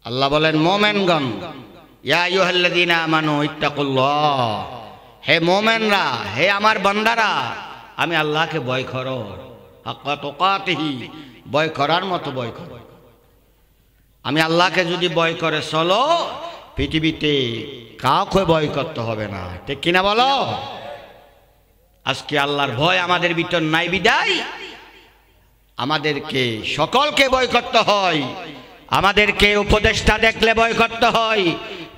আল্লাহ বলেন মোমেনগণ, ইয়া আইয়ুহাল্লাযীনা আমানু ইত্তাকুল্লাহ, হে মোমেনরা, হে আমার বান্দারা, আমি আল্লাহকে ভয় করো, হাক্কা তুকাতিহি, ভয় করার মতো ভয় করো। আমি আল্লাহকে যদি ভয় করে চলো, পৃথিবীতে কাউকে ভয় করতে হবে না, ঠিক কিনা বলো? আজকে আল্লাহর ভয় আমাদের ভিতর নাই বিদায় আমাদেরকে সকলকে ভয় করতে হয়। আমাদেরকে উপদেষ্টা দেখলে ভয় করতে হয়,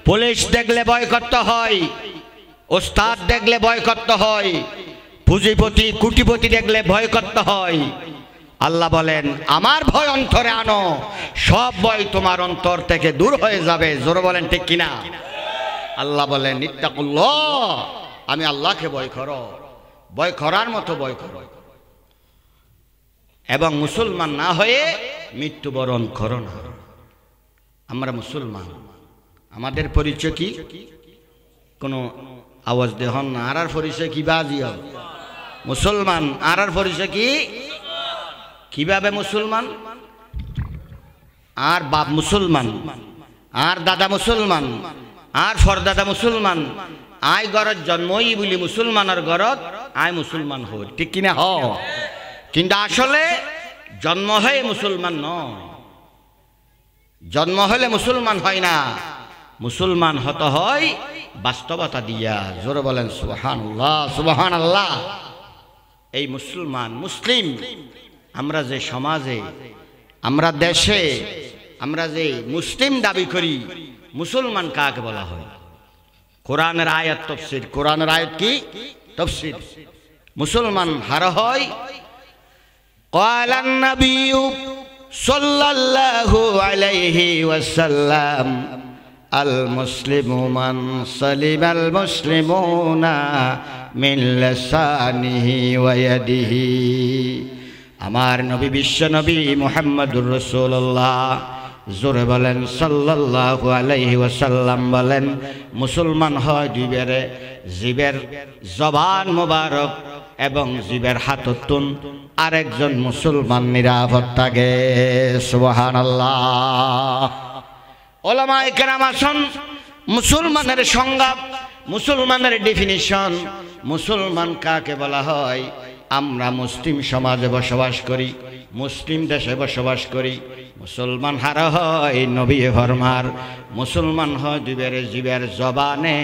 পুলিশ দেখলে ভয় করতে হয়, ওস্তাদ দেখলে ভয় করতে হয়, পুঁজিপতি কোটিপতি দেখলে ভয় করতে হয়। আল্লাহ বলেন আমার ভয় অন্তরে আনো, সব ভয় তোমার অন্তর থেকে দূর হয়ে যাবে। জোরে বলেন ঠিক কিনা? আল্লাহ বলেন ইত্তাকুল্লাহ, আমি আল্লাহকে ভয় করো, ভয় করার মতো ভয় করো, এবং মুসলমান না হয়ে মৃত্যুবরণ করো না। আমরা মুসলমান, আমাদের পরিচয় কি? কোনো আওয়াজ দেহন না। আর পরিচয় কি? বাজি হল মুসলমান। আর পরিচয় কি? কিভাবে মুসলমান? আর বাপ মুসলমান, আর দাদা মুসলমান, আর ফরদাদা মুসলমান, আয় গরত জন্মই বলি মুসলমানের গরত আয় মুসলমান হই, ঠিক কিনা? হ, কিন্তু আসলে জন্ম হয়ে মুসলমান নয়, জন্ম হলে মুসলমান হয় না, মুসলমান হতে হয় বাস্তবতা দিয়া। জোরে বলেন সুবহানাল্লাহ, সুবহানাল্লাহ। এই মুসলমান, মুসলিম, আমরা যে সমাজে, আমরা দেশে, আমরা যে মুসলিম দাবি করি, মুসলমান কাকে বলা হয়? কোরআনের আয়াত তাফসীর, কোরআনের আয়াত কি? তাফসীর। মুসলমান হারা হয় ক্বালান নাবিয়্যু সাল্লাল্লাহু আলাইহি ওয়াসাল্লাম আল মুসলিমু মান সালিমাল মুসলিমুনা মিন লিসানিহি ওয়া ইয়াদিহি। আমার নবী, বিশ্ব নবী মুহাম্মদুর রাসূলুল্লাহ, জোরে বলেন সাল্লাল্লাহু আলাইহি ওয়াসাল্লাম বলেন, মুসলমান হয় দুইবারে, জিবের জবান মোবারক এবং জিবের হাততুন আরেকজন মুসলমান নিরাপদ থাকে। সুবহানাল্লাহ। উলামায়ে কেরাম আসুন, মুসলমানের সংজ্ঞা, মুসলমানের ডেফিনিশন, মুসলমান কাকে বলা হয়? আমরা মুসলিম সমাজে বসবাস করি, মুসলিম দেশে বসবাস করি। মুসলমান হারা হয় নবী ফরমার, মুসলমান হয় দুইবারে, জিবের জবানে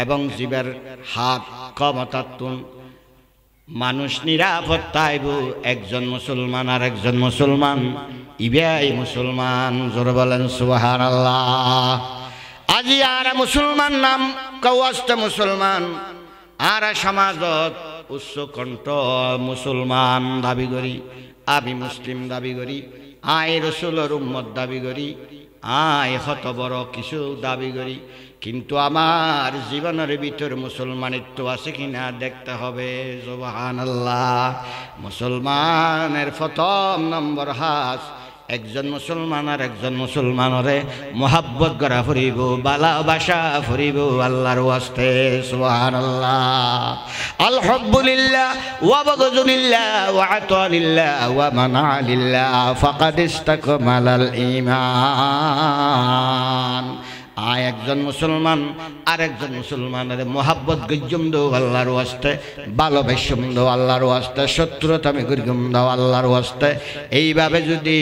এবং জিবের হাত ক্ষমতাতুন মানুষ নিরাপদ তাইব। একজন মুসলমান আর একজন মুসলমান, ইবাই মুসলমান। জোরে বলেন সুবহানাল্লাহ। আজি আর মুসলমান নাম কওয়াস্ত মুসলমান, আর সমাজত উচ্চ কণ্ঠ মুসলমান দাবি করি, আমি মুসলিম দাবি করি, আয় রসুলের উম্মত দাবি করি, আয় হত বড় কিছু দাবি করি, কিন্তু আমার জীবনের ভিতর মুসলমানিত্ব আছে কিনা দেখতে হবে। সুবহানাল্লাহ। মুসলমানের প্রথম নম্বর হাস, একজন মুসলমান আর একজন মুসলমানরে মোহাব্বত করা ফুরিব, ভালোবাসা ফুরিব আল্লাহর ওয়াস্তে। সুবহানাল্লাহ। আল হুব্বুলিল্লাহ ওয়া বাগযুলিল্লাহ ওয়া আতালিল্লাহ ওয়া মানালিল্লাহ ফাকাদ ইসতাকমালাল ঈমান। আয় একজন মুসলমান আর একজন মুসলমানের মোহাব্বত গজ্জম দো আল্লাহর ওয়াস্তে, ভালোবাসম দো আল্লাহর ওয়াস্তে, শত্রুতামি গজ্জম দাও আল্লাহর ওয়াস্তে। এইভাবে যদি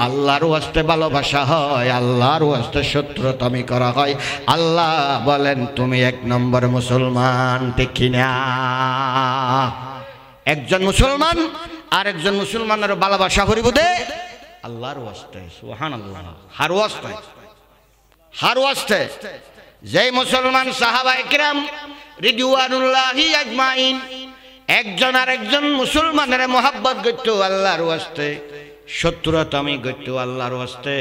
আল্লাহর ওয়াস্তে ভালোবাসা হয়, আল্লাহর ওয়াস্তে শত্রুতামি করা হয়, আল্লাহ বলেন তুমি এক নম্বর মুসলমান, ঠিক কিনা? একজন মুসলমান আর একজন মুসলমানের ভালোবাসা করিব দে আল্লাহর ওয়াস্তে। সুবহানাল্লাহ। হার ওয়াস্তে, হার ওয়াস্তে। যেই মুসলমান সাহাবায়ে কিরাম রিদওয়ানুল্লাহি আজমাইন একজন আর একজন মুসলমানের মোহাব্বত করতো আল্লাহর ওয়াস্তে, শত্রুতামি করতো আল্লাহর ওয়াস্তে,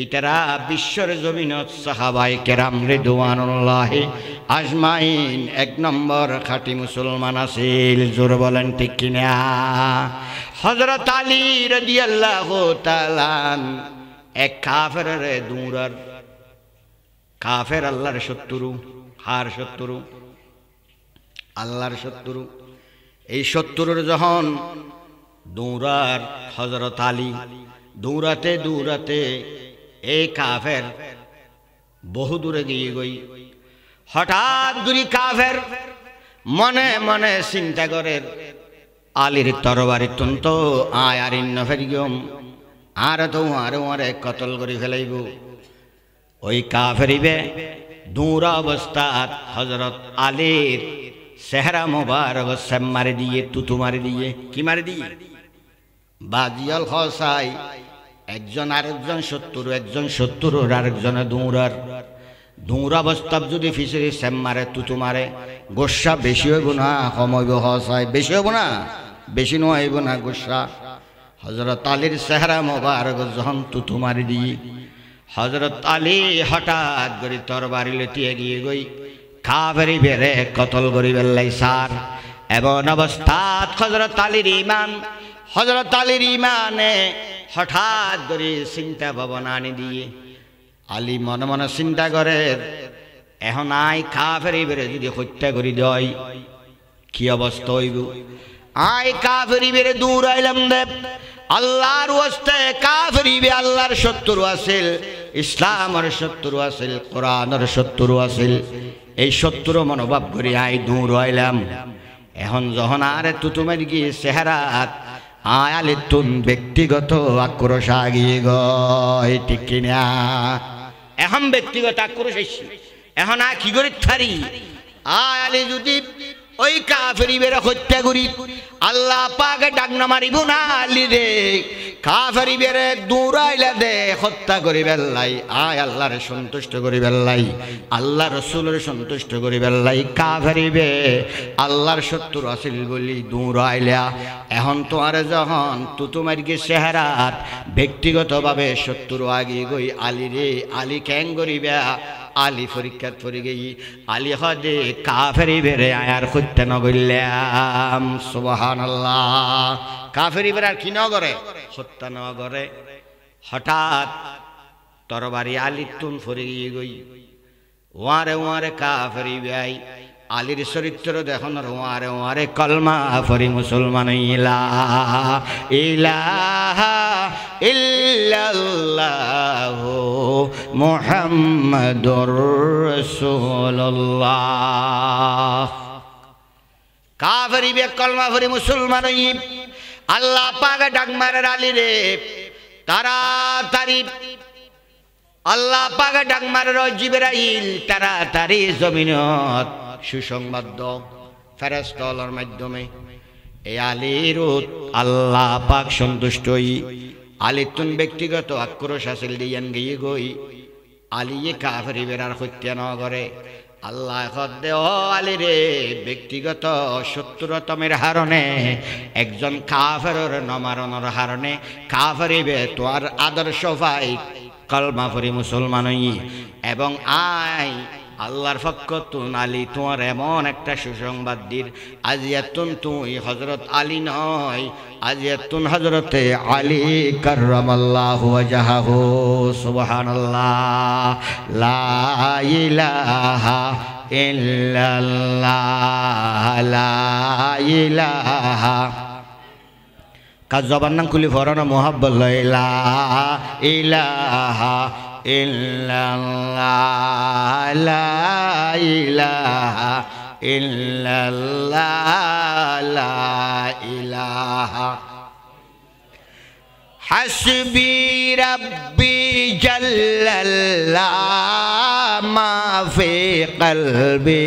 ইতারা বিশ্বর জমিনত সাহাবায়ে কিরাম রিদওয়ানুল্লাহি আজমাইন এক নম্বর খাঁটি মুসলমান আছিল। জোরে বলেন ঠিক কিনা? হযরত আলী রাদিয়াল্লাহু তাআলা এক কাফেরের দূরার, কাফের আল্লাহর শত্রু, হার শত্রু, আল্লাহর শত্রু। এই শত্রুর যখন দৌড়ার হযরত আলী দৌড়াতে দৌড়াতে এই কাফের বহু দূরে গিয়ে গই হঠাৎ করে কাফের মনে মনে চিন্তা করে আলীর তরবারি তুন্ত আয় আর ইন্ন ফেরিগম আর তো আরে কতল করে ফেলাইব ওই কাফেরিবে দূর অবস্থাত হযরত আলীর চেহারা মোবারক সেম মারি দিয়ে তুতু মারি দিয়ে কি মারি দিয়ে বাজিয়াল খসাই একজন আরেকজন শত্রু একজন শত্রুর আরেকজনে দূর অবস্থা যদি ফিসেরি সেম মারে তুতু মারে গোসা বেশি হইব না কম হইব খসাই বেশি হইব না বেশি নয় হইব না গোসা হযরত আলীর চেহারা মোবারক যখন তুতু মারি দিয়ে হযরত আলী হঠাৎ করে তরবারি লইতে গিয়ে গই কাফেরি বেরে কতল করি বেল্লাই সার এবং অবস্থাত হযরত আলীর ইমানে হঠাৎ করে চিন্তা ভাবনা আনি দিয়ে আলী মনে মনে চিন্তা করে এখন আই কাফেরি বেরে যদি হত্যা করি দেয় কি অবস্থা হইব আই কাফেরি বেরে দূর আইলাম দেব আল্লাহর ওয়াস্তে কাফেরিবে আল্লাহর শত্রু আছিল ইসলামের শত্রু আছিল কোরআনের শত্রু আছিল এই শত্রু মনোভাব করে আই দূর হইলাম এখন যখন আরে তুতুমের গিয়ে চেহারাত আয়ালে তুন ব্যক্তিগত আক্রোশ আগিয়ে গয় ঠিক কিনা এখন ব্যক্তিগত আক্রোশ এসে এখন আর কি করে থারি আয়ালে যদি ওই কাফেরি বের হত্যা করি আল্লাহ পাকে ডাক না মারিব না আলী রে কাফেরি বের দূরাইলা দে হত্যা করি বেল্লাই আয় আল্লাহর সন্তুষ্ট করি বেল্লাই আল্লাহ রসুলের সন্তুষ্ট করি বেল্লাই কাফেরি বে আল্লাহর শত্রু আসিল বলি দূরাইলা এখন তোমার যখন তুতুমার গিয়ে চেহারাত ব্যক্তিগতভাবে শত্রু আগিয়ে গই আলী রে আলী ক্যাং করিবে আলী পরীক্ষাত পড়ে গই আলী হদে কাফেরি বেরে আয়ার হত্যা নগরলাম সুবহানাল্লাহ কাফেরি বেরে আর কি নগরে হত্যা নগরে হঠাৎ তরবারি আলী তুন পড়ে গিয়ে গই ওয়ারে কাফেরি বেআই আলীর চরিত্র দেখুন ওয়ারে কলমা পড়ি মুসলমান ইলাহা ইল্লাল্লাহু মুহাম্মাদুর রাসূলুল্লাহ কাফেরি বে কলমা পড়ি মুসলমান আল্লাহ পাক ডাক মারে আলী রে তাড়াতাড়ি আল্লাহ পাক ডাক মারে জিবরাইল তাড়াতাড়ি জমিনত সুসংবাদ ফেরেশতার মাধ্যমে এই আলীর আল্লাহ পাক সন্তুষ্ট হই আলীর তুন ব্যক্তিগত আক্রোশ আসিল দিয়ান গিয়ে গই আলিয়ে কাফেরি বেরার হত্যা ন করে আল্লাহ দে ও আলী রে ব্যক্তিগত শত্রুতমের হারণে একজন কাফেরের নমারণের হারণে কাফেরি বে তোর আদর্শ ভাই কলমা পড়ি মুসলমান এবং আই আল্লাহর পক্ষ তুন আলী তোমার এমন একটা সুসংবাদ দির আজিয়াতুন তুই হযরত আলী নয় আজিয়াতুন হযরতে আলী কাররামাল্লাহু ওয়াজহাহু সুবহানাল্লাহ লা ইলাহা ইল্লাল্লাহ লা ইলাহা কাজ জবান নাম খুলি ফরানো মোহাব্বত লা ইলাহা ইল্লাল্লাহ লা ইলাহা ইল্লাল্লাহ লা ইলাহা হাসবি রাব্বি জাল্লাল্লাহ মা ফি কলবি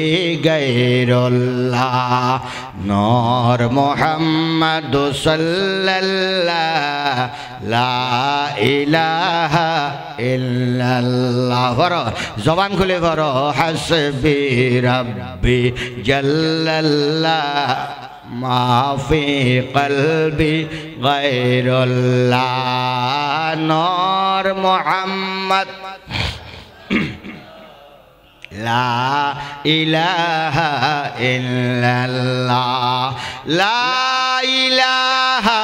গায়রুল্লাহ নূর মুহাম্মদ সাল্লাল্লাহ লা ইলাহা ইল্লাল্লাহ জবান খুলে পড়ো হাসবি রাব্বি জাল্লাল্লাহ মা ফি কলবি গায়রুল্লাহ নূর মুহাম্মদ লা ইলাহা ইল্লাল্লাহ লা ইলাহা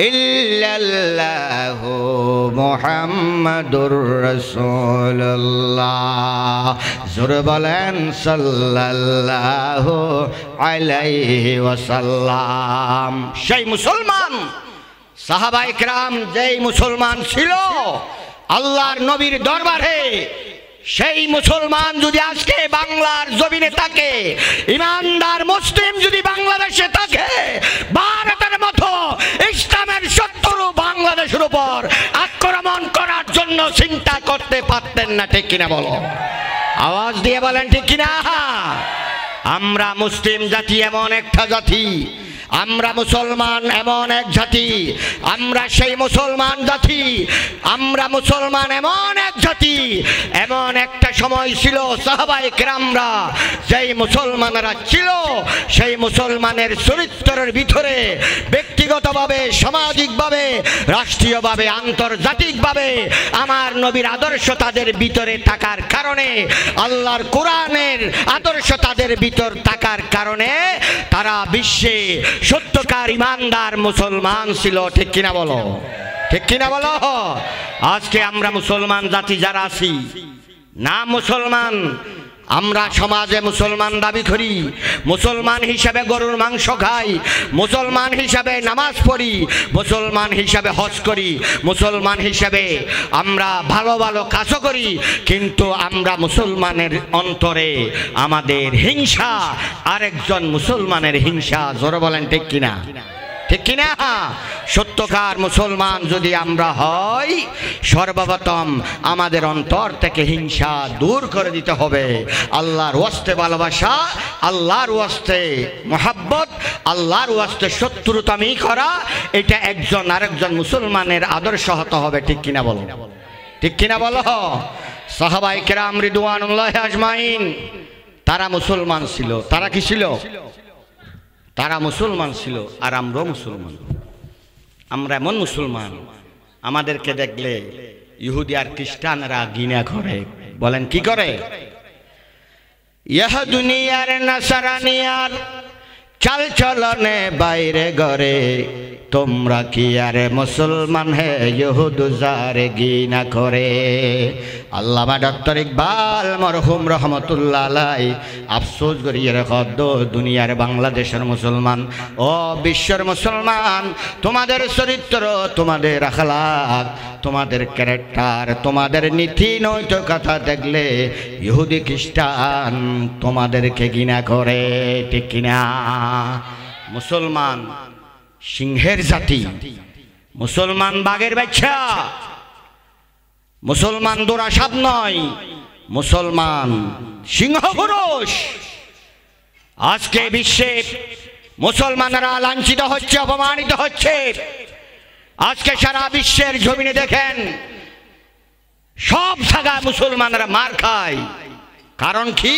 ইল্লাল্লাহ মুহাম্মাদুর রাসূলুল্লাহ জোরে বলেন সাল্লাল্লাহু আলাইহি ওয়াসাল্লাম সেই মুসলমান সাহাবায়ে কেরাম যেই মুসলমান ছিল আল্লাহর নবীর দরবারে সেই মুসলমান যদি আজকে বাংলার জমিনে থাকে, ইমানদার মুসলিম যদি বাংলাদেশে থাকে, ভারতের মতো ইসলামের শত্রু বাংলাদেশের উপর আক্রমণ করার জন্য চিন্তা করতে পারতেন না। ঠিক কিনা বলো? আওয়াজ দিয়ে বলেন ঠিক কিনা? আমরা মুসলিম জাতি এমন একটা জাতি, আমরা মুসলমান এমন এক জাতি, আমরা সেই মুসলমান জাতি, আমরা মুসলমান এমন এক জাতি। এমন একটা সময় ছিল সাহাবায়ে কেরামরা যেই মুসলমানরা ছিল, সেই মুসলমানের চরিত্রের ভিতরে ব্যক্তিগতভাবে, সামাজিকভাবে, রাষ্ট্রীয়ভাবে, আন্তর্জাতিকভাবে আমার নবীর আদর্শ তাদের ভিতরে থাকার কারণে, আল্লাহর কোরআনের আদর্শ তাদের ভিতর থাকার কারণে তারা বিশ্বে সত্যকার ইমানদার মুসলমান ছিল। ঠিক কিনা বলো? ঠিক কিনা বলো? আজকে আমরা মুসলমান জাতি যারা আছি, না মুসলমান, আমরা সমাজে মুসলমান দাবি করি, মুসলমান হিসাবে গরুর মাংস খাই, মুসলমান হিসাবে নামাজ পড়ি, মুসলমান হিসাবে হজ করি, মুসলমান হিসাবে আমরা ভালো ভালো কাজও করি, কিন্তু আমরা মুসলমানের অন্তরে আমাদের হিংসা, আরেকজন মুসলমানের হিংসা। জোরে বলেন ঠিক কিনা? ঠিক কিনা? সত্যকার মুসলমান যদি আমরা হই, সর্বপ্রথম আমাদের অন্তর থেকে হিংসা দূর করে দিতে হবে। আল্লাহর ওয়াস্তে ভালোবাসা, আল্লাহর ওয়াস্তে মোহাব্বত, আল্লাহর ওয়াস্তে শত্রুতামি করা, এটা একজন আরেকজন মুসলমানের আদর্শ হতে হবে। ঠিক কিনা বলো? ঠিক কিনা বলো? সাহাবায়ে কেরাম রিদওয়ানুল্লাহি আজমাইন তারা মুসলমান ছিল। তারা কি ছিল? তারা মুসলমান ছিল, আর আমরাও মুসলমান। আমরা এমন মুসলমান, আমাদেরকে দেখলে ইহুদি আর খ্রিস্টানরা ঘৃণা করে। বলেন কি করে? ইহ দুনিয়ার নাসারানিয়ার চাল চলনে বাইরে গরে, তোমরা কি আর মুসলমান হে ইহুদ যারে ঘৃণা করে। আল্লামা ডক্টর ইকবাল মরহুম রহমতুল্লাহ আলাই আফসোস করিয়ে রেখদ, দুনিয়ার বাংলাদেশের মুসলমান ও বিশ্বের মুসলমান, তোমাদের চরিত্র, তোমাদের আখলাক, তোমাদের ক্যারেক্টার, তোমাদের নীতি নৈতিকতা দেখলে ইহুদি খ্রিস্টান তোমাদেরকে ঘৃণা করে। ঠিক কিনা? মুসলমান সিংহের জাতি, মুসলমান বাঘের বাচ্চা, মুসলমান দোরা সাপ নয়, মুসলমান সিংহ পুরুষ। আজকে বিশ্বে মুসলমানরা লাঞ্ছিত হচ্ছে, অপমানিত হচ্ছে। আজকে সারা বিশ্বের জমিনে দেখেন সব জায়গায় মুসলমানরা মার খায়। কারণ কি?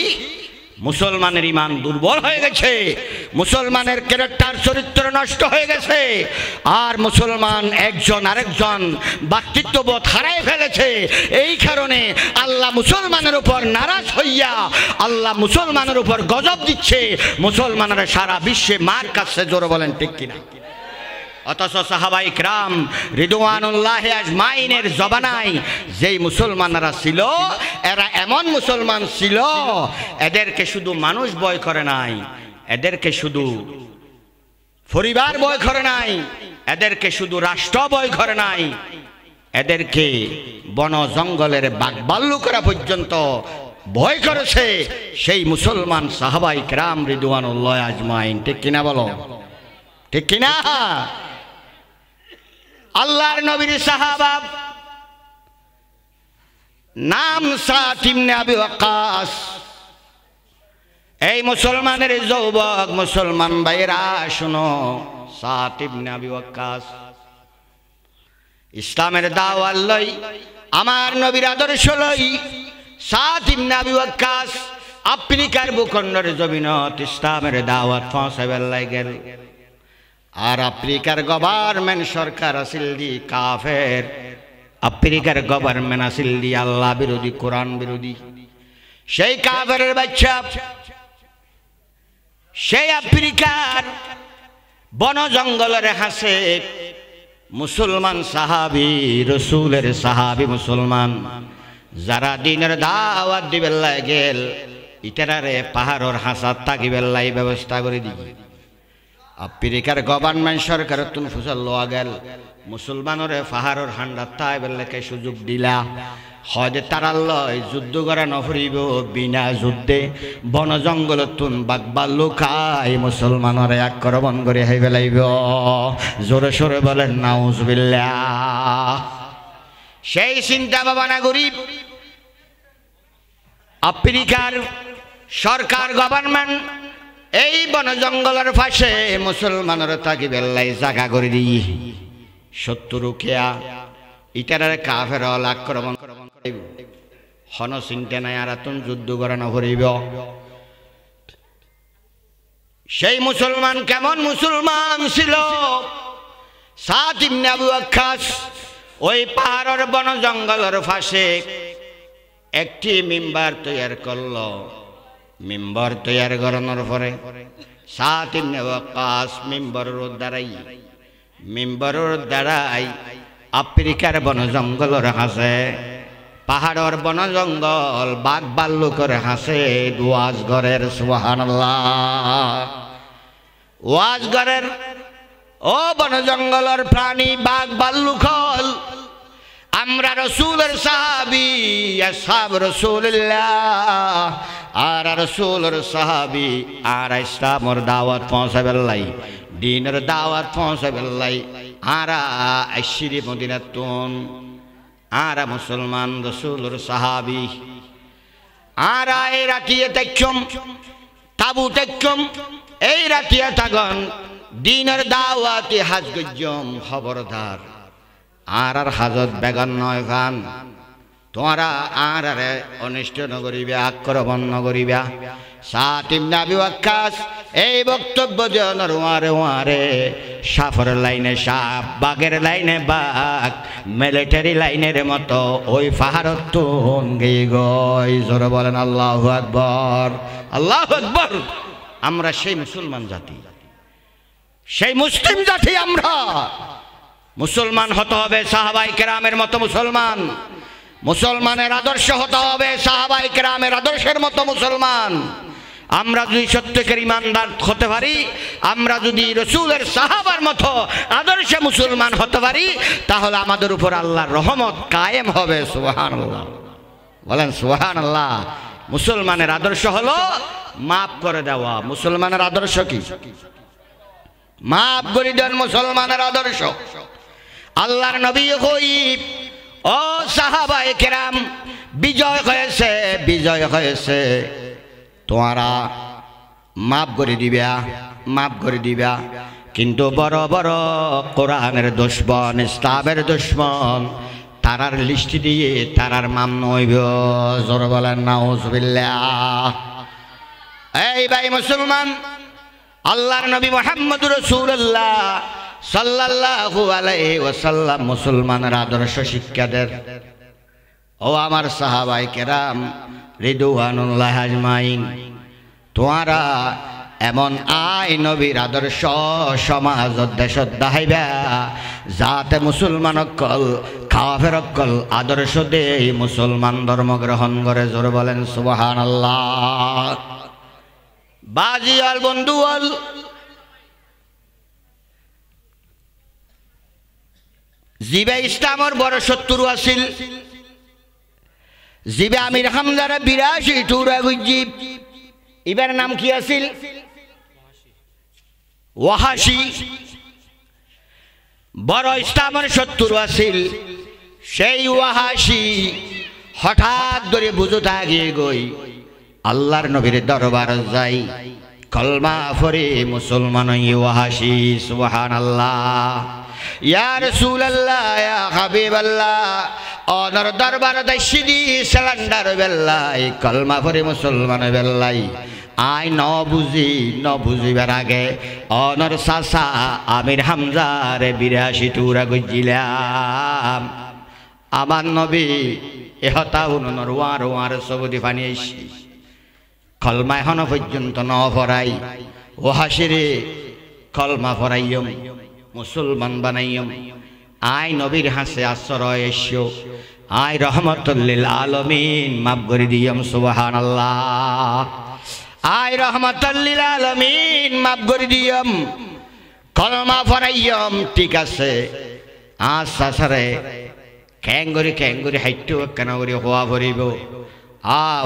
মুসলমানের ইমান দুর্বল হয়ে গেছে, মুসলমানের ক্যারেক্টার চরিত্র নষ্ট হয়ে গেছে, আর মুসলমান একজন আরেকজন ব্যক্তিত্ববোধ হারায় ফেলেছে। এই কারণে আল্লাহ মুসলমানের উপর নারাজ হইয়া আল্লাহ মুসলমানের উপর গজব দিচ্ছে, মুসলমানরা সারা বিশ্বে মার খাচ্ছে। জোরে বলেন ঠিক কিনা? অথচ সাহাবায়ে কেরাম রিদওয়ানুল্লাহি আজমাইনের জবানায় যেই মুসলমানরা ছিল, এরা এমন মুসলমান ছিল, এদেরকে শুধু মানুষ ভয় করে নাই, এদেরকে শুধু পরিবার ভয় করে নাই, এদেরকে শুধু রাষ্ট্র ভয় করে নাই, এদেরকে বন জঙ্গলের বাঘ ভাল্লুকরা পর্যন্ত ভয় করেছে সেই মুসলমান সাহাবায়ে কেরাম রিদওয়ানুল্লাহি আজমাইন। ঠিক কিনা বলো? ঠিক কিনা? আল্লাহর নবীর সাহাবা নাম সাদ ইবনে আবি ওয়াক্কাস। এই মুসলমানের যুবক মুসলমান ভাইরা শুনো, সাদ ইবনে আবি ওয়াক্কাস ইসলামের দাওয়াত লই, আমার নবীর আদর্শ লই, সাদ ইবনে আবি ওয়াক্কাস আফ্রিকার ভূখণ্ডের জমিনত ইসলামের দাওয়াত পৌঁছাবার লাগেল। আর আফ্রিকার গভর্নমেন্ট সরকার আসিল দি কাফের, আফ্রিকার গভর্নমেন্ট আসিল দি আল্লাহ বিরোধী, কোরআন বিরোধী। সেই কাফের বাচ্চা সেই আফ্রিকার বন জঙ্গলের হাসে মুসলমান সাহাবি, রসুলের সাহাবি মুসলমান, যারা দিনের দাওয়াত দিবেন লাগেল, ইটারে পাহাড়ের হাসাত থাকিবেন লাই ব্যবস্থা করে দি। আফ্রিকার গভর্নমেন্ট সরকার তুন ফুসল লোয়া গেল মুসলমানরে পাহাড়ের হান্ডা তাই বেলেকে সুযোগ দিলা হয়তো তারা লয় যুদ্ধ করা নফরিব বিনা যুদ্ধে বন জঙ্গল তুন বাগবা লুকাই মুসলমানরে আক্রমণ করে হাই বেলাইব জোরে সোরে বলেন নাউজুবিল্লাহ। সেই চিন্তা ভাবনা গরিব আফ্রিকার সরকার গভর্নমেন্ট এই বন জঙ্গলের পাশে মুসলমানের তাকি বেল্লাই জাগা করে দিই শত্রু খেয়া ইটারে কাফের আক্রমণ হন চিন্তা নাই আর তুন যুদ্ধ করানো করিব। সেই মুসলমান কেমন মুসলমান ছিল? সাদ ইবনে আবু ওয়াক্কাস ওই পাহাড়ের বন জঙ্গলের পাশে একটি মিম্বার তৈরি করল। মিম্বর তৈরি করানোর পরে সাদ ইবনে ওয়াক্কাস মিম্বরের দ্বারাই আফ্রিকার বন জঙ্গলের হাসে পাহাড়ের বন জঙ্গল বাঘ ভাল্লুকের হাসে ওয়াজ ঘরের সুবহানাল্লাহ। ওয়াজ ঘরের ও বন জঙ্গলের প্রাণী বাঘ ভাল্লুক আমরা রসুলের সাহাবি আসহাব রসুলিল্লাহ আর রসুলের সাহাবি আর ইসলামের দাওয়াত পৌঁছাবেলাই দিনের দাওয়াত পৌঁছাবেলাই আরা আইসিরি মদিনাতুন আরা মুসলমান রসুলের সাহাবি আরা এই রাতিয়ে দেখছম তাবু দেখছম এই রাতিয়ে থাকন দিনের দাওয়াতে হাজ গজ্জম খবরদার আর হাজত বেগান নয় ভান তোমরা আর অনিষ্ট নগরিবা আক্রমণ নগরিবা। সাদ ইবনে আবি ওয়াক্কাস এই বক্তব্য জানার ওয়ারে সাফর লাইনে সাপ বাগের লাইনে বাঘ মিলিটারি লাইনের মতো ওই পাহাড়ত তুন গিয়ে গই জোরে বলেন আল্লাহু আকবার আল্লাহু আকবার। আমরা সেই মুসলমান জাতি সেই মুসলিম জাতি আমরা মুসলমান হতে হবে সাহাবায়ে কেরামের মতো মুসলমান মুসলমানের আদর্শ হতে হবে সাহাবায়ে কেরামের আদর্শের মতো মুসলমান। আমরা যদি সত্যিকার ইমানদার হতে পারি আমরা যদি রসুলের সাহাবার মতো আদর্শে মুসলমান হতে পারি তাহলে আমাদের উপর আল্লাহর রহমত কায়েম হবে সুবহানাল্লাহ বলেন সুবহানাল্লাহ। মুসলমানের আদর্শ হলো মাফ করে দেওয়া। মুসলমানের আদর্শ কি? মাফ করে দেন মুসলমানের আদর্শ। আল্লাহর নবী কইব ও সাহাবায়ে কেরাম বিজয় হয়েছে তোমরা মাফ করে দিবা কিন্তু বড় বড় কোরআনের দুশমন ইসলামের দুশমন তারার লিস্ট দিয়ে তারার মাম নইব জোরে বলেন নাউজুবিল্লাহ। এই ভাই মুসলমান আল্লাহর নবী মুহাম্মদুর রাসূলুল্লাহ সাল্লাল্লাহু আলাইহি ওয়াসাল্লাম মুসলমানের আদর্শ শিক্ষা দেন। ও আমার সাহাবায়ে কেরাম রিদওয়ানুল্লাহ আজমাইন তোমরা এমন আই নবীর আদর্শ সমাজ দেশত দাহাইবা যাতে মুসলমান অকল কাফের অকল আদর্শ দেই মুসলমান ধর্ম গ্রহণ করে জোরে বলেন সুবহানাল্লাহ। বাজি আল বন্ধু আল জিবে ইসলামর বড় শত্রু আছিল জিবে আমির হামজার 82 টুরা গুজিব এবার নাম কি আছিল ওয়াহাশি বড় ইসলামের শত্রু আছিল। সেই ওয়াহাশি হঠাৎ ধরে বুঝতে গিয়ে গই আল্লাহর নবীর দরবার যাই কলমা পড়ে মুসলমান ওয়াহাশি সুবহানাল্লাহ। ইয়া রাসূলুল্লাহ ইয়া হাবিবাল্লাহ অনর দরবার দশিদি সিলিন্ডার বেল্লাই কলমা পড়ে মুসলমান বেল্লাই আই ন বুঝিবার আগে অনর সাসা আমির হামজার 82 টুরা গজিলাম আমার নবী এহতা উনর ওয়ার সবদি পানি আইছি কলমা এখন পর্যন্ত ন পড়াই ও হাসিরে কলমা পড়াইয়ম মুসলমান বানাইয়ম আই নবীর হাসে আশ্রয় এসো আই রহমতুল্লিল আলামিন মাফ করে দিয়ম সুবহানাল্লাহ। আই রহমতুল্লিল আলামিন মাফ করে দিয়ম কলমা ফরাইয়ম ঠিক আছে আচ্ছা সারে ক্যাঙ্গুরি হাইটু কেন করে হওয়া ভরিব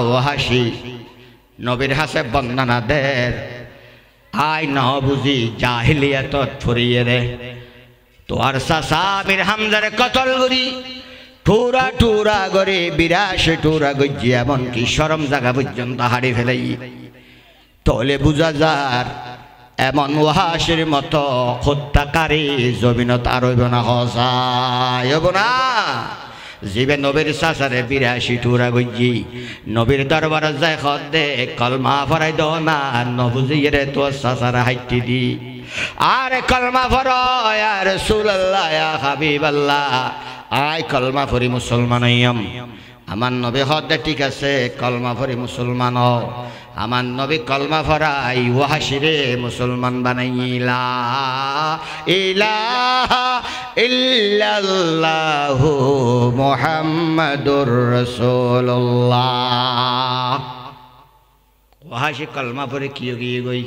ওহাসি নবীর হাসে বন্দনা দের আই ন বুঝি জাহিলিয়াত ফুরিয়ে রে তোর চাচা আমির হামজারে কতল করি টুরা টুরা করে 82 টুরা গজ্জি এমনকি শরম জায়গা পর্যন্ত হারিয়ে ফেলাই তলে বুঝা যার এমন ওহাসির মতো হত্যাকারী জমিনত আর হইব না হসাই হইব না জীবে নবীর চাচারে 82 টুরা গজ্জি নবীর দরবারে যায় খদে কলমা ফরাই দ না নবুঝিয়ে রে তোর চাচারা হাইটি দি আরে কলমা ফরায় আর রাসূলুল্লাহ ইয়া হাবিবাল্লাহ আই কলমা ফরি মুসলমান হইয়াম আমার নবী হদে ঠিক আছে কলমা ফরি মুসলমান হও আমার নবী কলমা ফরাই ওয়াহাসিরে মুসলমান বানাইলা ইলাহা ইল্লাল্লাহু মুহাম্মাদুর রাসূলুল্লাহ ওয়াহাসি কলমা ফরে কি গই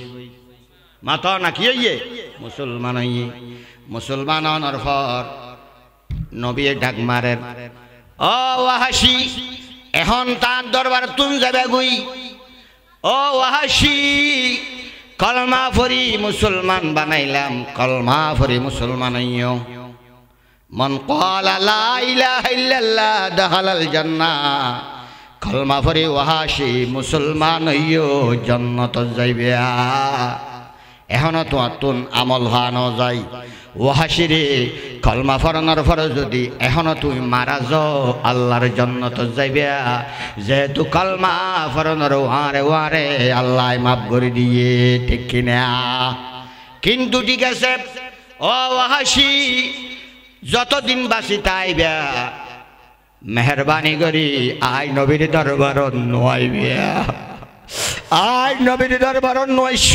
মাতা না কি হইয়ে মুসলমান হইয়ে মুসলমান হওয়ার পর নবী ডাক মারেন ও ওয়াহাসি এখন তার দরবার তুম যাবে গুই ও ওয়াহাসি কলমা ফরি মুসলমান বানাইলাম কলমা ফরি মুসলমান হইও মন ক্বালা লা ইলাহা ইল্লাল্লাহ দাখালাল জান্নাহ কলমা ফরি ওয়াহাসি মুসলমান হইও জান্নাত যাইবে এখনো তো তুন আমল হানো যাই ওয়াহাসিরে কলমা ফরানোর পর যদি এখনো তুমি মারা যাও আল্লাহর জান্নাত যাইবে যেহেতু কলমা ফরানোর ওয়ারে আল্লাহ মাফ করে দিয়ে ঠিক কিনা কিন্তু ঠিক আছে ও ওয়াহাসি যতদিন বাঁচি তাইবে মেহরবানি করি আই নবীর দরবার নইবে আই নবীর দরবার নইশ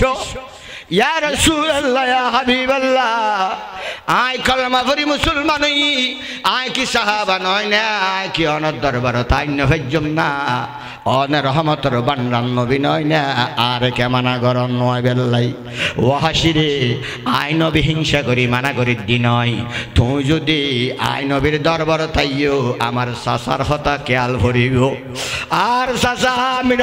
ইয়া রাসূলুল্লাহ ইয়া হাবিবাল্লাহ আই কলমা পড়ি মুসলমান হই আই কি সাহাবা নয় না আই কি অনর দরবার তাই নভেজম না অন রহমতের বান্দার নবী নয় না আর কেমন গরম নয় বেল্লাই ওয়াহাসিরে আই নবী হিংসা করি মানা করি দি নয় তুই যদি আই নবীর দরবার তাইও আমার চাচার হতা খেয়াল ভরিব আর চাচা আমির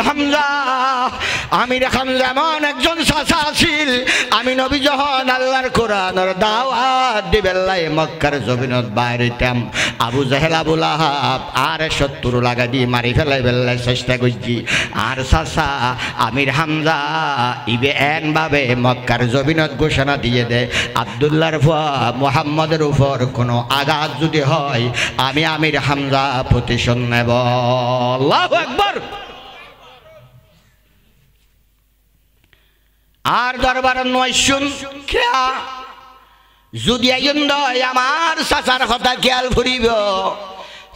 হামজা এমন একজন চাচা আছিল আমি নবী যখন আল্লাহর কোরআনের দাওয়াত দিবেলাই মক্কার জমিনত বাইরেতাম আবু জাহেল আবু লাহাব আর 70 লাগা দিয়ে মারি ফেলাই বেল্লাই চেষ্টা করছি আর চাচা আমির হামজা ইবে এন ভাবে মক্কার জমিনত ঘোষণা দিয়ে দে আব্দুল্লাহর ফুয়া মুহাম্মদের উপর কোনো আঘাত যদি হয় আমি আমির হামজা প্রতিশোধ নেব আল্লাহু আকবার আর দরবার নয় শুন খেয়া যদি আমার চাচার কথা খেয়াল ফুরিব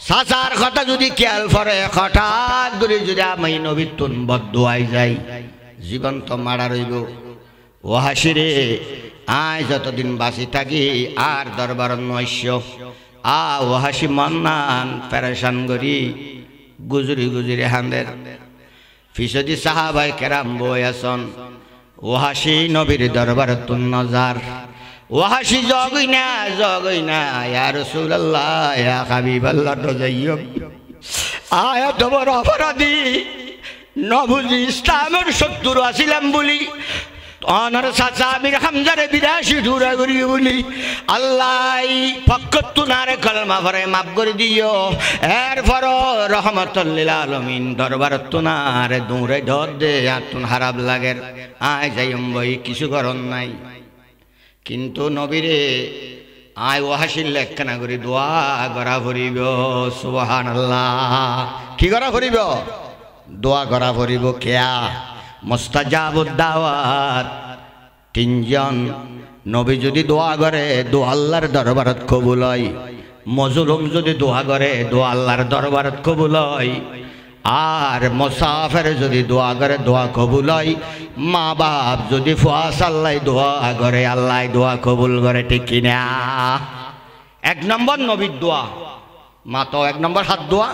চাচার কথা যদি খেয়াল ফরে হঠাৎ করে যদি আমি নবীর তুন বদুয়াই যাই জীবন তো মারা রইব ওয়াহাসিরে আয় যতদিন বাঁচি থাকি আর দরবার নৈশ ওয়াহাসি মন্নান পেরেশান করি গুজরি হান্দের ফিসদি সাহাবাই কেরাম বই আসন ওয়াহাসি নবীর দরবার তুন নজার ওয়াহাসি জগই না ইয়া রাসূলুল্লাহ ইয়া হাবিবাল্লাহ তো যাইও আয়া তোমার অপরাধী নবুজি ইসলামের শত্রু আছিলাম বলি অনার চাচা আমির হামজারে 82 টুরা করি বলি আল্লাহ ফকত নারে কলমা ভরে মাফ করে দিও এরপর রহমাতুল লিল আলামিন দরবার তুনারে দূরে ধর দে আতুন খারাপ লাগে আয় যাইম বই কিছু করন নাই কিন্তু নবীরে আয় ওয়াহাসির লেখনা করি দোয়া করা ভরিব সুবহানাল্লাহ কি করা ভরিব দোয়া করা ভরিব কেয়া মুস্তাজাবুদ দাওয়াত তিনজন নবী যদি দোয়া করে দোয়া আল্লাহর দরবারত কবুল হয় মজলুম যদি দোয়া করে দোয়া আল্লাহর দরবারত কবুল হয় আর মুসাফির যদি দোয়া করে দোয়া কবুল হয় মা বাপ যদি ফুয়াস আল্লাহ দোয়া করে আল্লাহ দোয়া কবুল করে ঠিক কিনা এক নম্বর নবীর দোয়া মাতো এক নম্বর হাত দোয়া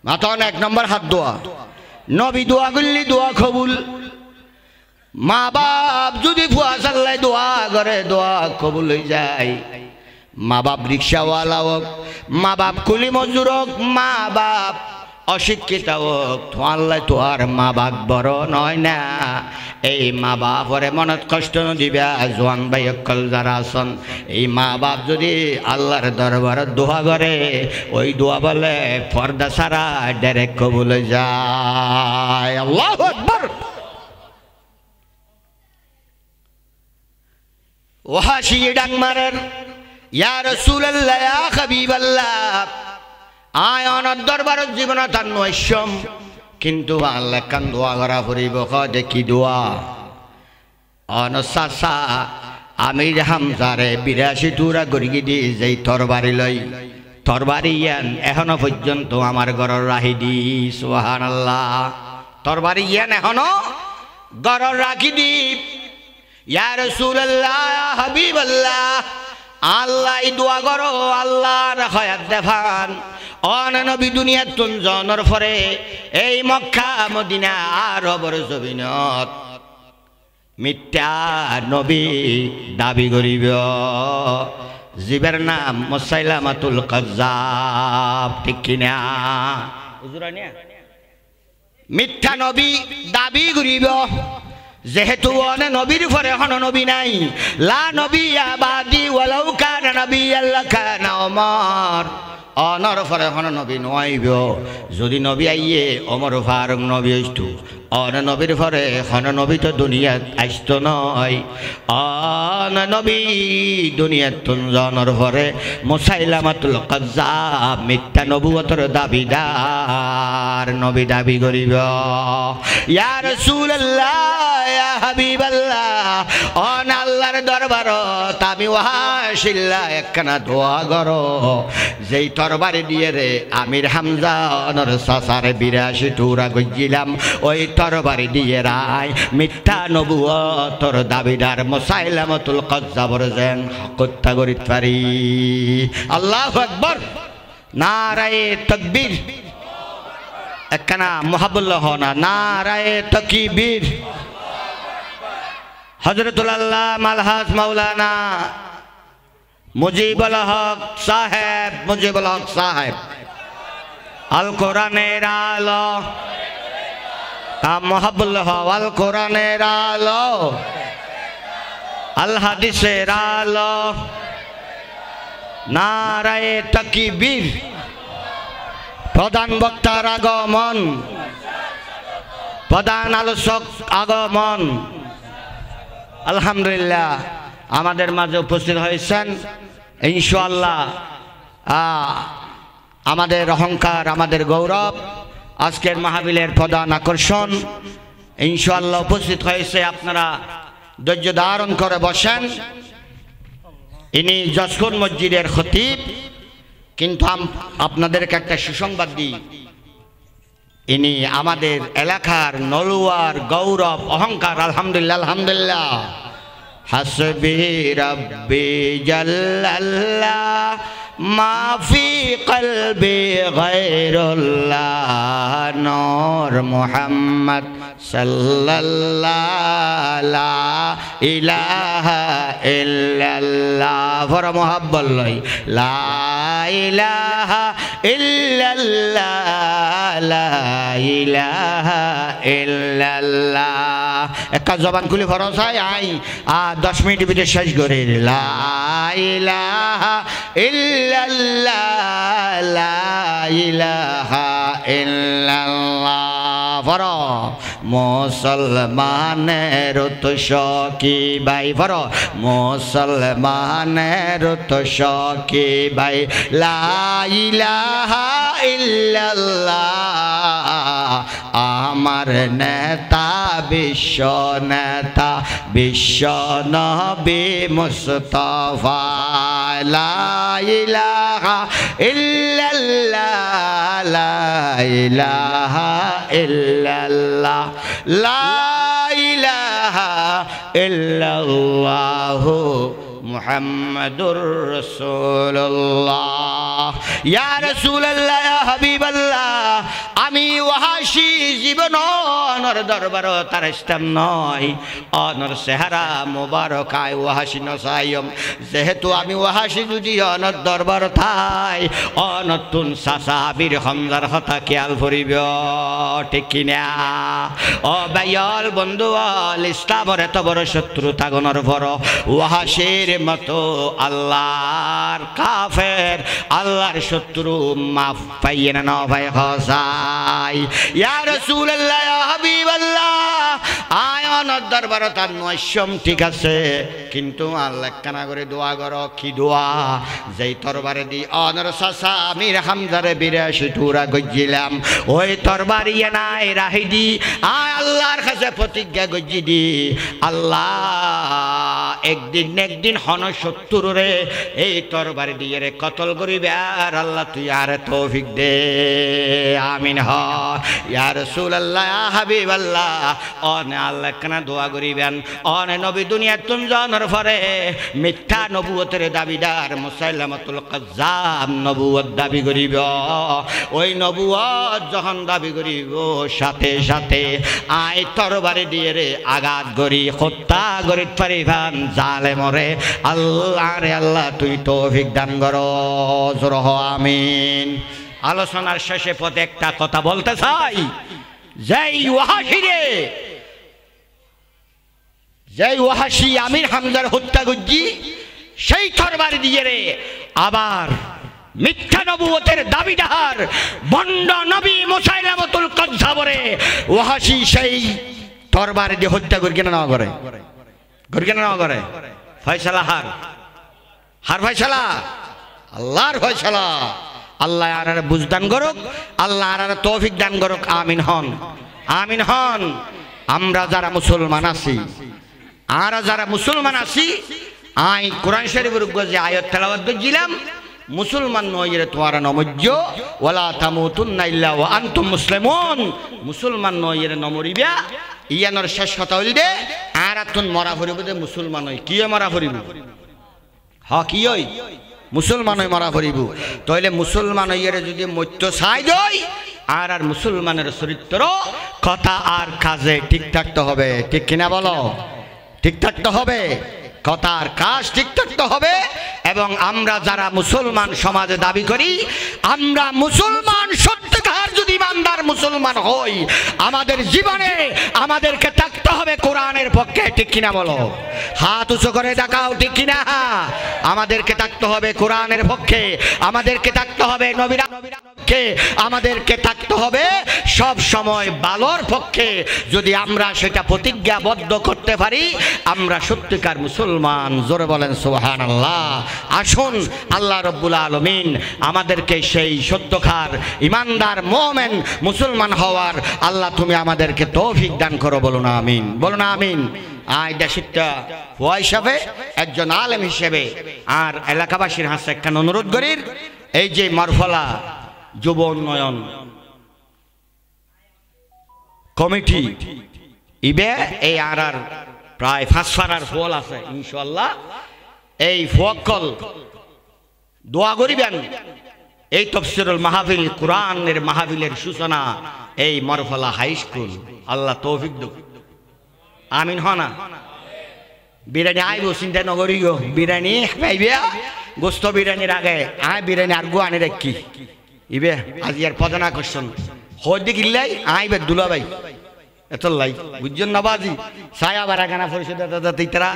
মাতো এক নম্বর হাত দোয়া নবী দোয়া করলি দোয়া কবুল মা বাপ যদি ফুয়া চাল্লাই দোয়া করে দোয়া কবুল হয়ে যায়। মা বাপ রিক্সাওয়ালা হোক, মা বাপ কুলি মজুর হোক, মা বাপ অশিক্ষিত হোক, আল্লাহ তো আর মা বাপ বড় নয় না। এই মা বাপরে মনত কষ্ট দিবে। জোয়ান ভাই অকল যারা আছেন, এই মা বাপ যদি আল্লাহর দরবারে দোয়া করে, ওই দোয়া বলে পর্দা ছাড়া ডাইরেক্ট কবুল যায়। আল্লাহু আকবার। ওয়াহাশি ডাক মারেন, ইয়া রাসূলুল্লাহ, ইয়া হাবিবাল্লাহ, আয় অনর দরবারের জীবন তার নৈশম, কিন্তু আল্লাহ কান দোয়া করা ফুরিব। দেখি দোয়া অন চাচা আমির হামজারে 82 টুরা গড়ি দি যেই তরবারি লই, তরবারি ইয়ান এখনো পর্যন্ত আমার ঘরের রাহি দি। সুবহানাল্লাহ। তরবারি ইয়ান এখনো ঘরের রাখি দি। ইয়া রাসূলুল্লাহ, ইয়া হাবিবাল্লাহ, আল্লাহ দোয়া করো আল্লাহর হায়াত দেখান। অন নবী দুনিয়াত তুন জনের পরে এই মক্কা মদিনা আরবের জমিনত মিথ্যা নবী দাবি করিব, জীবের নাম মুসাইলামাতুল কাজ্জাব। ঠিক কিনা হুজুরানিয়া? মিথ্যা নবী দাবি করিব, যেহেতু অনে নবীর পরে হন নবী নাই। লা নবিয়া বাদি ওয়ালাউ কানা নবিয়াল লাকানা ওমর, অনর পরে হন নবী নইব। যদি নবী আইয়ে ওমর ফারুক নবী হইতো, অন নবীর পরে হন নবী তো দুনিয়াত আসতো নয়। অন নবী দুনিয়াত তুনজনের পরে মুসাইলামাতুল কাজ্জাব মিথ্যা নবুয়তের দাবিদার নবী দাবি করিব। ইয়া রাসূলুল্লাহ, ইয়া হাবিবাল্লাহ, অন আল্লাহর দরবারত আমি ওয়াহাশিল্লাহ একখানা দোয়া করো, যেই তরবারি দিয়ে রে আমির হামজা অনর চাচারে 82 টুরা গজিলাম, ওই তরবারি দিয়ে রায় মিথ্যা নবুয়তর দাবিদার মুসাইলামাতুল কাজ্জাবর যেন হত্যা করিতে পারি। আল্লাহু আকবার। নারায়ে তাকবীর। একখানা মুহাব্বুল্লাহ না, নারায়ে তাকবীর। হযরতুল আল্লামা আলহাজ মাওলানা মুজিবুল হক সাহেব, মুজিবুল হক সাহেব আল কোরআনের আলো, মুহাব্বুল্লাহ আল কোরআনের আলো, আল হাদিসের আলো, নারায়ে তাকবীর। প্রধান বক্তার আগমন, প্রধান আলোচক আগমন। আলহামদুলিল্লাহ আমাদের মাঝে উপস্থিত হয়েছেন ইনশাআল্লাহ আমাদের অহংকার, আমাদের গৌরব, আজকের মাহফিলের প্রধান আকর্ষণ। ইনশাআল্লাহ উপস্থিত হয়েছে, আপনারা ধৈর্য ধারণ করে বসেন। ইনি যশকুন মসজিদের খতিব, কিন্তু আপনাদেরকে একটা সুসংবাদ দিই, ইনি আমাদের এলাকার নলুয়ার গৌরব, অহংকার। আলহামদুলিল্লাহ, আলহামদুলিল্লাহ। হাসবি রাব্বি জাল্লাল্লাহ মাফি কলবি গায়রুল্লাহ, নূর মুহাম্মদ সাল্লাল্লাহু লা ইলাহা ইল্লাল্লাহ। ফর মুহাব্বত লই, লা ইলাহা ইল্লাল্লাহ, লা ইলাহা ইল্লাল্লাহ। একটা জবান খুলে ফরজ হয় আই 10 মিনিট ভিতরে শেষ করে। লা ইলাহা ইল্লাল্লাহ, লা ইলাহা ইল্লাল্লাহ। ফর মুসলমানের তো শকি ভাই, ফর মুসলমানের তো শকি ভাই, লা ইলাহা ইল্লাল্লাহ। আমার নেতা বিশ্ব নেতা বিশ্ব নবী মুস্তাফা, লা ইলাহা ইল্লাল্লাহ, লা ইলাহা ইল্লাল্লাহ, লা ইলাহা ইল্লাল্লাহ মুহাম্মাদুর রাসূলুল্লাহ। ইয়া রাসূলুল্লাহ, ইয়া হাবিবাল্লাহ, আমি ওয়াহাশি জীবন অনর দরবার তার ইসলাম নয় অনর চেহারা মোবারক আয় ওয়াহাসি নসাইম যেহেতু আমি ওয়াহাসি যদি অনর দরবার থাই অনতুন চাচা আবির হামজার কথা খেয়াল করিব ঠিক কিনা ও ভাইয়াল বন্ধু আল ইসলামের এত বড় শত্রু থাকনোর পর ওয়াহাসির মতো আল্লাহর কাফের আল্লাহর শত্রু মাফ পাইয়ে না ভাই হসাই ইয়া রাসূলুল্লাহ ইয়া হাবিবাল্লাহ আয়নের দরবার তার নয়শম ঠিক আছে কিন্তু আল্লাহ কানা করে দোয়া করো কি দোয়া যেই তরবারে দি অনর চাচা আমির হামজারে 82 টুরা গজ্জিলাম ওই তরবার ইয়ে নাই রাহি দি আয় আল্লাহর কাছে প্রতিজ্ঞা গজ্জি দি আল্লাহ একদিন হন 70 রে এই তরবারে দিয়ে রে কতল করিবে আর আল্লাহ তুই আর তৌফিক দে আমিন হ ইয়া রাসূলুল্লাহ ইয়া হাবিবাল্লাহ অনে আল্লাহ কানা দোয়া করিবেন অনে নবী দুনিয়া তুম জানার পরে মিথ্যা নবুয়তের দাবিদার মুসাইলামাতুল কাজ্জাব নবুয়ত দাবি করিব ওই নবুয়ত যখন দাবি করিব সাথে সাথে আয় তরবারি দিয়ে রে আঘাত করি হত্যা করি পারিবান জালেমরে আল্লাহ রে আল্লাহ তুই তৌফিক দান করো জোরে হ আমিন আলোচনার শেষে পথে একটা কথা বলতে চাই যেই ওয়াহাসি আমির হামজার হত্যা করছি সেই তরবারি দিয়ে রে আবার মিথ্যা নবুয়তের দাবিদার বন্ড নবী মুসাইলামাতুল কাজ্জাবরে ওয়াহাসি সেই তরবারি দিয়ে হত্যা করি কেন না করে ফয়সালা হার ফয়সালা আল্লাহর ফয়সালা আল্লাহ আর বুঝদান করুক আল্লাহ আর তৌফিক দান করুক আমিন হন আমরা যারা মুসলমান আছি আই কোরআন শরীফের যে আয়াত তেলাওয়াত করছিলাম মুসলমান নয় তোমরা নমজ্জ ওয়ালা তামুতুন্না ইল্লা ওয়া আনতুম মুসলিমুন মুসলমান নয় নমরিবা ইয়ানোর শেষ কথা হইল দে আর তুন মরা ফরিব দে মুসলমান হই কি মরা ফরিব কি হই মুসলমান হই মরা ফরিব তাইলে মুসলমান হইরে যদি মত্য ছাই দই আর মুসলমানের চরিত্র কথা আর কাজে ঠিক থাকতে হবে ঠিক কিনা বলো ঠিক থাকতে হবে কথা আর কাজ ঠিক থাকতে হবে এবং আমরা যারা মুসলমান সমাজে দাবি করি আমরা মুসলমান সত্যিকার যদি ইমানদার মুসলমান হই আমাদের জীবনে আমাদেরকে থাকতে হবে কোরআনের পক্ষে ঠিক কিনা বলো হাত উঁচু করে দেখাও ঠিক কিনা আমাদেরকে থাকতে হবে কোরআনের পক্ষে আমাদেরকে থাকতে হবে নবীর পক্ষে আমাদেরকে থাকতে হবে সব সময় ভালোর পক্ষে যদি আমরা সেটা প্রতিজ্ঞাবদ্ধ করতে পারি আমরা সত্যিকার মুসলমান জোরে বলেন সুবহানাল্লাহ আসুন আল্লাহ রাব্বুল আলামিন আমাদেরকে সেই সত্যকার ইমানদার মুমিন মুসলমান হওয়ার আল্লাহ তুমি আমাদেরকে তৌফিক দান করো বলুন আমিন আই দেশিটা হওয়া হিসাবে একজন আলেম হিসেবে আর এলাকাবাসীর হাতে একটা অনুরোধ করির এই যে মারফলা যুব উন্নয়ন কমিটি ইবে এই আর প্রায় 5 ফারার ফল আছে ইনশাআল্লাহ এই ফকল দোয়া করিবেন এই তাফসীরুল মাহফিল কোরআনের মাহফিলের সূচনা এই মারফলা হাই স্কুল আল্লাহ তৌফিক দাও আমিন হনা বিরিয়ানি আইব চিন্তা নগরিও বিরিয়ানি পাইবে গোস্ত বিরিয়ানির আগে আয় বিরিয়ানি আর গো আনি রাখি ইবে আজি আর প্রধান আকর্ষণ হইতে গিল্লাই আইবে দুলাভাই এত লাই বুঝছেন না বাজি ছায়া বারাগানা পরিষদ তিতারা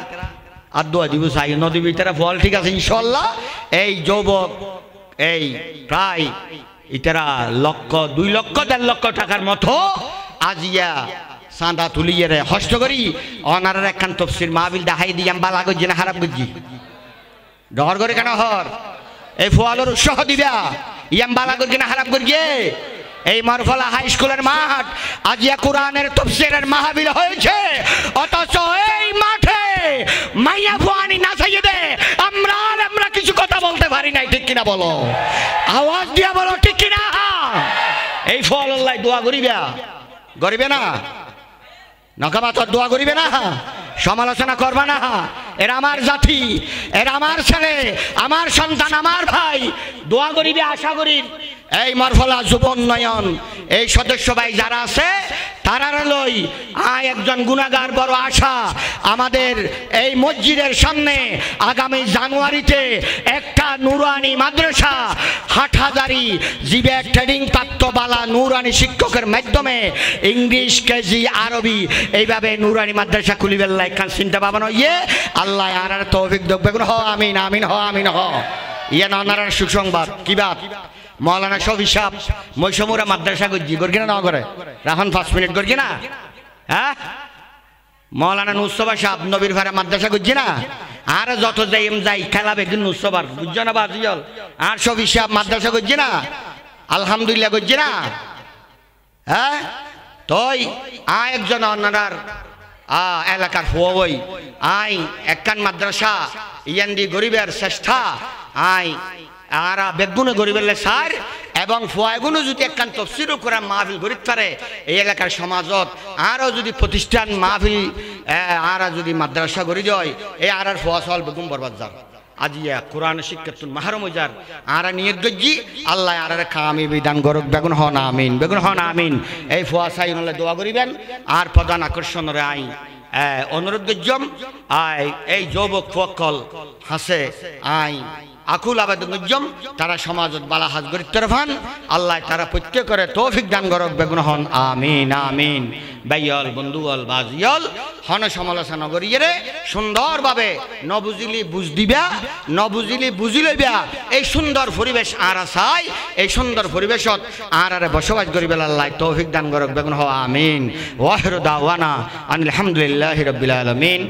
আর দোয়া দিব সাই নদী ভিতরে ফল ঠিক আছে ইনশাআল্লাহ এই যুবক এই প্রায় ইতারা 2 লক্ষ 1.5 লক্ষ টাকার মতো আজিয়া চাঁদা তুলিয়ে রে হস্ত করি অনারের একখান তফসির মাহফিল দেখাই দিয়াম বালা গজি না খারাপ গজি ডর করে কেন হর এই ফোয়ালোর উৎসাহ দিবা ইয়াম বালা গজি না খারাপ গজি এই মারফলা হাই স্কুলের মাঠ আজিয়া কোরআনের তাফসীরের মাহফিল হয়েছে অথচ এই মাঠে মাইয়া ফুয়ানি নাচাইয়ে দে আমরা কিছু কথা বলতে পারি নাই ঠিক কিনা বলো আওয়াজ দিয়া বলো ঠিক কিনা এই ফল আল্লাহ দোয়া করিবে না নকামাতর দোয়া করিবে না সমালোচনা করবা না এরা আমার জাতি এরা আমার ছেলে আমার সন্তান আমার ভাই দোয়া করিবে আশা করি এই মারফলা যুব উন্নয়ন এই সদস্য ভাই যারা আছে তারার লই একজন গুনাহগার বড় আশা আমাদের এই মসজিদের সামনে আগামী জানুয়ারিতে একটা নুরানি মাদ্রাসা হাটহাজারি জিবে ট্রেনিং প্রাপ্তবালা নুরানি শিক্ষকের মাধ্যমে ইংলিশ কেজি আরবি এইভাবে নুরানি মাদ্রাসা খুলিবেন লাইকান চিন্তা ভাবনা ইয়ে আল্লাহ আর তৌফিক দেখবে হ আমিন আমিন হ আমিন হ ইয়ে নানার সুসংবাদ কি বাপ মৌলানা শফি সাহেব মৈশমুরা মাদ্রাসা গজ্জি করছি না করে রাখন 5 মিনিট করছি না হ্যাঁ মৌলানা নুসবা সাহেব নবীর ভাড়া মাদ্রাসা গজ্জি না আর যত যাই খেলাবে কিন্তু নুসবার বুঝছো না বাজিল আর শফি সাহেব মাদ্রাসা গজ্জি না আলহামদুলিল্লাহ গজ্জি না হ্যাঁ তই একজন অন্যার এলাকার ফুয়াবই একখান মাদ্রাসা ইয়ান্দি গরিবের চেষ্টা আর বেগুনে গরিবের স্যার এবং ফুয়াগুনো যদি একখান তফসিরও করা মাহফিল গরিব পারে এই এলাকার সমাজত আরও যদি প্রতিষ্ঠান মাহফিল আর যদি মাদ্রাসা গড়ি যায় এই আর ফুয়া সল বেগুন বরবাদ যার আজিয়া কোরআন শিক্ষাতুল মাহরুম যার আর নিয়ত গজ্জি আল্লাহ আর কামি বিধান গরক বেগুন হন আমিন এই ফুয়া সাই হলে দোয়া করিবেন আর প্রধান আকর্ষণের অনুরোধ গজ্জম এই যুবক ফকল হাসে আকুল আবেদন গজ্জম তারা সমাজত বালা হাজ গরিব তরফান আল্লাহ তারা প্রত্যেক করে তৌফিক দান গরক বেগুন হন আমিন বাইয়ল বন্ধুল বাজিয়ল হন সমালোচনা করিয়ে সুন্দরভাবে নবুজিলি বুঝ দিবা নবুজিলি বুঝি লইবা এই সুন্দর পরিবেশ আর চাই এই সুন্দর পরিবেশত আর বসবাস করিবে আল্লাহ তৌফিক দান গরক বেগুন হ আমিন ওয়াহিরু দাওয়ানা আনিল হামদুলিল্লাহি রাব্বিল আলামিন।